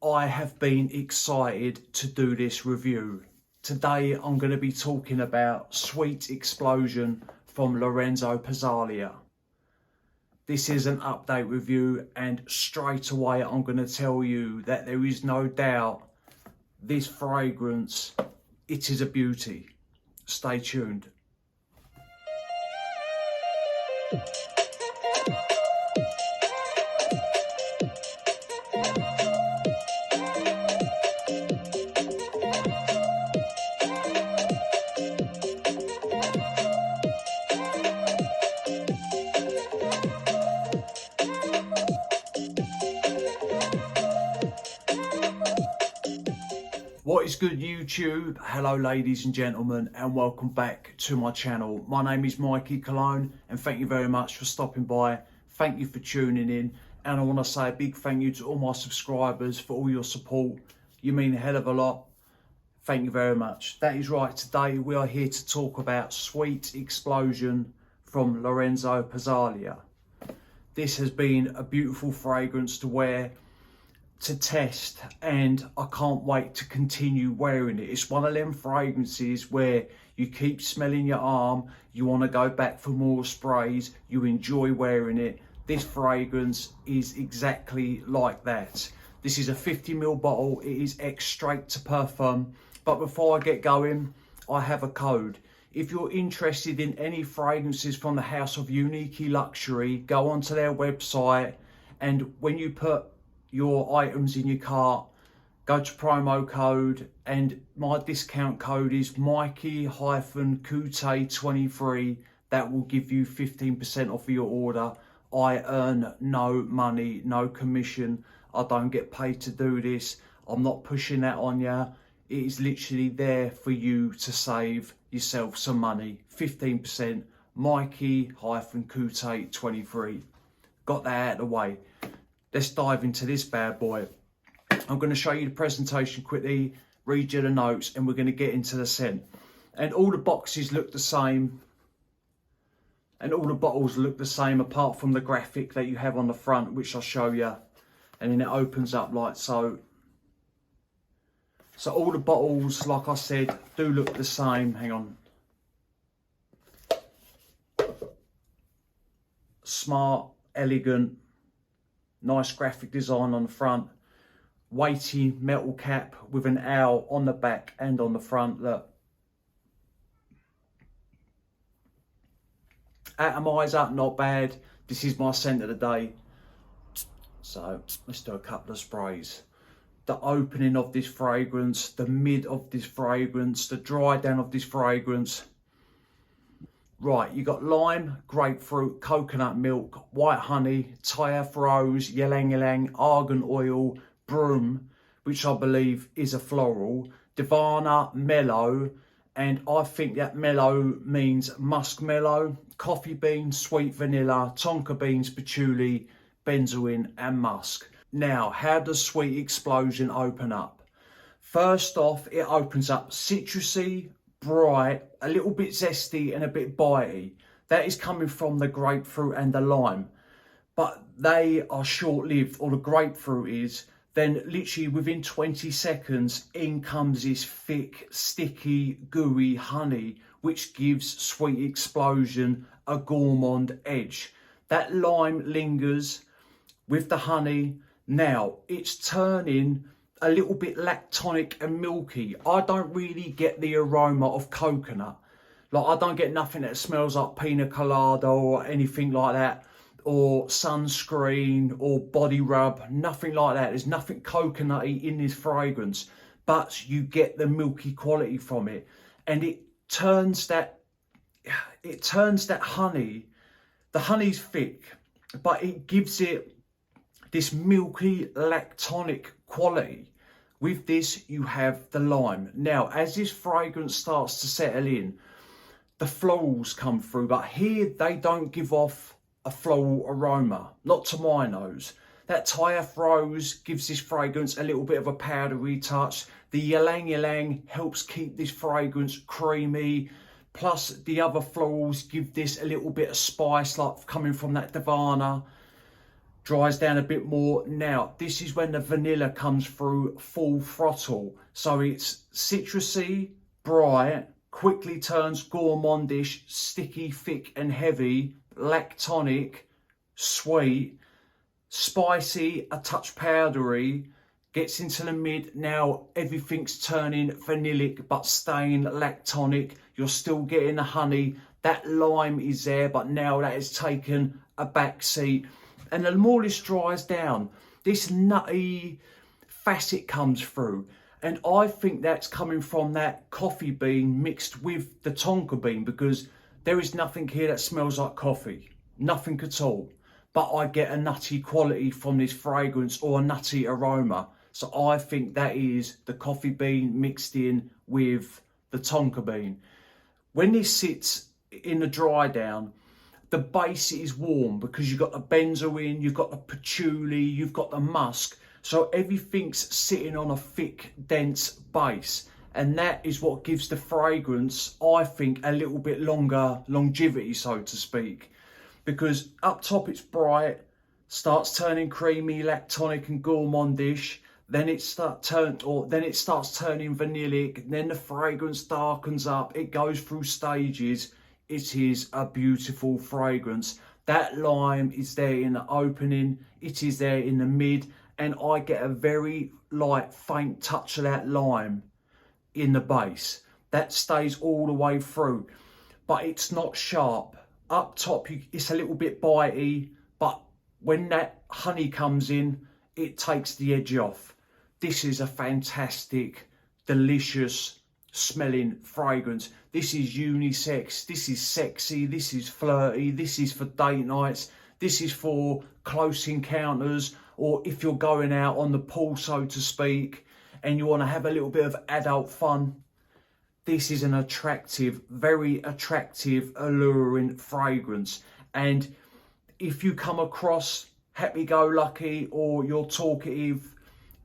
I have been excited to do this review. Today I'm going to be talking about Sweet Explosion from Lorenzo pazzaglia. This is an update review, and straight away I'm going to tell you that there is no doubt this fragrance, it is a beauty. Stay tuned. What is good, YouTube? Hello ladies and gentlemen, and welcome back to my channel. My name is Mikey Cologne, and thank you very much for stopping by. Thank you for tuning in, and I want to say a big thank you to all my subscribers for all your support. You mean a hell of a lot. Thank you very much. That is right, today we are here to talk about Sweet Explosion from Lorenzo pazzaglia. This has been a beautiful fragrance to wear, to test, and I can't wait to continue wearing it. It's one of them fragrances where you keep smelling your arm, you want to go back for more sprays, you enjoy wearing it. This fragrance is exactly like that. This is a 50ml bottle, it is X straight to parfum. But before I get going, I have a code. If you're interested in any fragrances from the house of Unique Luxury, go onto their website, and when you put your items in your cart, go to promo code, and my discount code is Mikey-Kute23. That will give you 15% off of your order. I earn no money, no commission. I don't get paid to do this. I'm not pushing that on you. It is literally there for you to save yourself some money. 15%, Mikey-Kute23. Got that out of the way. Let's dive into this bad boy. I'm going to show you the presentation quickly, read you the notes, and we're going to get into the scent. And all the boxes look the same, and all the bottles look the same, apart from the graphic that you have on the front, which I'll show you. And then it opens up like so. So all the bottles, like I said, do look the same. Hang on. Smart, elegant. Nice graphic design on the front, weighty metal cap with an owl on the back and on the front. Look, atomizer, not bad. This is my scent of the day, so let's do a couple of sprays. The opening of this fragrance, the mid of this fragrance, the dry down of this fragrance. Right, you got lime, grapefruit, coconut milk, white honey, Thai rose, ylang ylang, argan oil, broom, which I believe is a floral, divana, mellow, and I think that mellow means muskmellow, coffee beans, sweet vanilla, tonka beans, patchouli, benzoin, and musk. Now, how does Sweet Explosion open up? First off, it opens up citrusy, bright, a little bit zesty and a bit bitey. That is coming from the grapefruit and the lime, but they are short-lived, or the grapefruit is. Then literally within 20 seconds in comes this thick, sticky, gooey honey, which gives Sweet Explosion a gourmand edge. That lime lingers with the honey. Now it's turning a little bit lactonic and milky. I don't really get the aroma of coconut. Like, I don't get nothing that smells like pina colada or anything like that, or sunscreen or body rub, nothing like that. There's nothing coconutty in this fragrance, but you get the milky quality from it, and it turns that honey, the honey's thick, but it gives it this milky lactonic quality. With this, you have the lime. Now, as this fragrance starts to settle in, the florals come through, but here they don't give off a floral aroma, not to my nose. That Thai rose gives this fragrance a little bit of a powdery touch. The ylang ylang helps keep this fragrance creamy. Plus the other florals give this a little bit of spice, like coming from that divana. dries down a bit more. Now, this is when the vanilla comes through full throttle. So it's citrusy, bright, quickly turns gourmandish, sticky, thick and heavy, lactonic, sweet, spicy, a touch powdery, gets into the mid. Now everything's turning vanillic but staying lactonic. You're still getting the honey. That lime is there, but now that has taken a back seat. And the more this dries down, this nutty facet comes through. And I think that's coming from that coffee bean mixed with the tonka bean, because there is nothing here that smells like coffee. Nothing at all. But I get a nutty quality from this fragrance, or a nutty aroma. So I think that is the coffee bean mixed in with the tonka bean. When this sits in the dry down, the base is warm because you've got the benzoin, you've got the patchouli, you've got the musk. So everything's sitting on a thick, dense base. And that is what gives the fragrance, I think, a little bit longer longevity, so to speak. Because up top it's bright, starts turning creamy, lactonic and gourmandish. Then it starts turning vanillic. Then the fragrance darkens up. It goes through stages. It is a beautiful fragrance. That lime is there in the opening. It is there in the mid. And I get a very light, faint touch of that lime in the base. That stays all the way through. But it's not sharp. Up top, it's a little bit bitey. But when that honey comes in, it takes the edge off. This is a fantastic, delicious smelling fragrance. This is unisex, this is sexy, this is flirty, this is for date nights, this is for close encounters, or if you're going out on the pool, so to speak, and you want to have a little bit of adult fun. This is an attractive, very attractive, alluring fragrance. And if you come across happy-go-lucky, or you're talkative,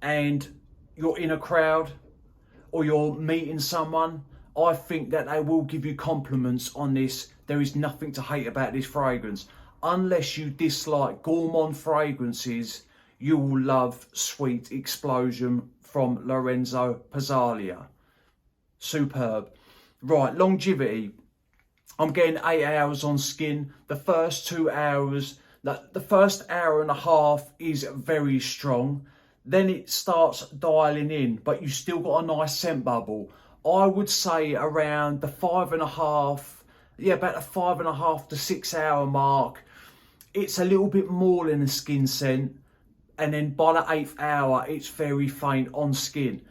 and you're in a crowd, or you're meeting someone, I think that they will give you compliments on this. There is nothing to hate about this fragrance. Unless you dislike gourmand fragrances, you will love Sweet xplosion from Lorenzo pazzaglia. Superb. Right, longevity. I'm getting 8 hours on skin. The first 2 hours, the first hour and a half is very strong. Then it starts dialing in, but you still got a nice scent bubble. I would say around the 5.5, about the 5.5 to 6 hour mark, it's a little bit more than a skin scent. And then by the 8th hour, it's very faint on skin.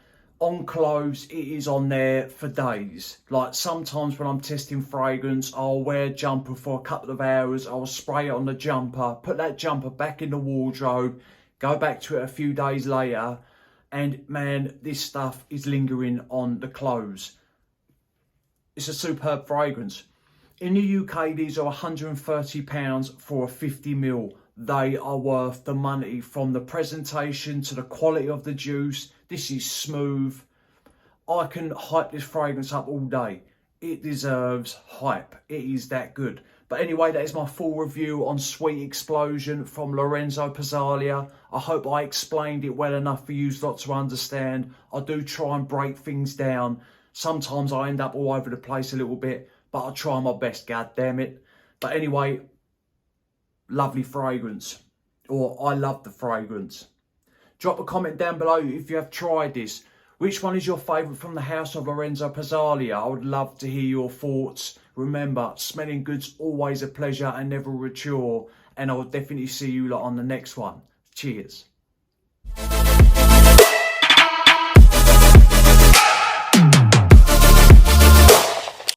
On clothes, it is on there for days. Like sometimes when I'm testing fragrance, I'll wear a jumper for a couple of hours. I'll spray it on the jumper, put that jumper back in the wardrobe, go back to it a few days later, and man, this stuff is lingering on the clothes. It's a superb fragrance. In the UK, these are £130 for a 50ml. They are worth the money, from the presentation to the quality of the juice. This is smooth. I can hype this fragrance up all day. It deserves hype. It is that good. But anyway, that is my full review on Sweet xplosion from Lorenzo pazzaglia. I hope I explained it well enough for you lot to understand. I do try and break things down. Sometimes I end up all over the place a little bit, but I try my best, god damn it. But anyway, lovely fragrance, or I love the fragrance. Drop a comment down below if you have tried this. Which one is your favourite from the house of Lorenzo pazzaglia? I would love to hear your thoughts. Remember, smelling good's always a pleasure and never a chore. And I will definitely see you lot on the next one. Cheers.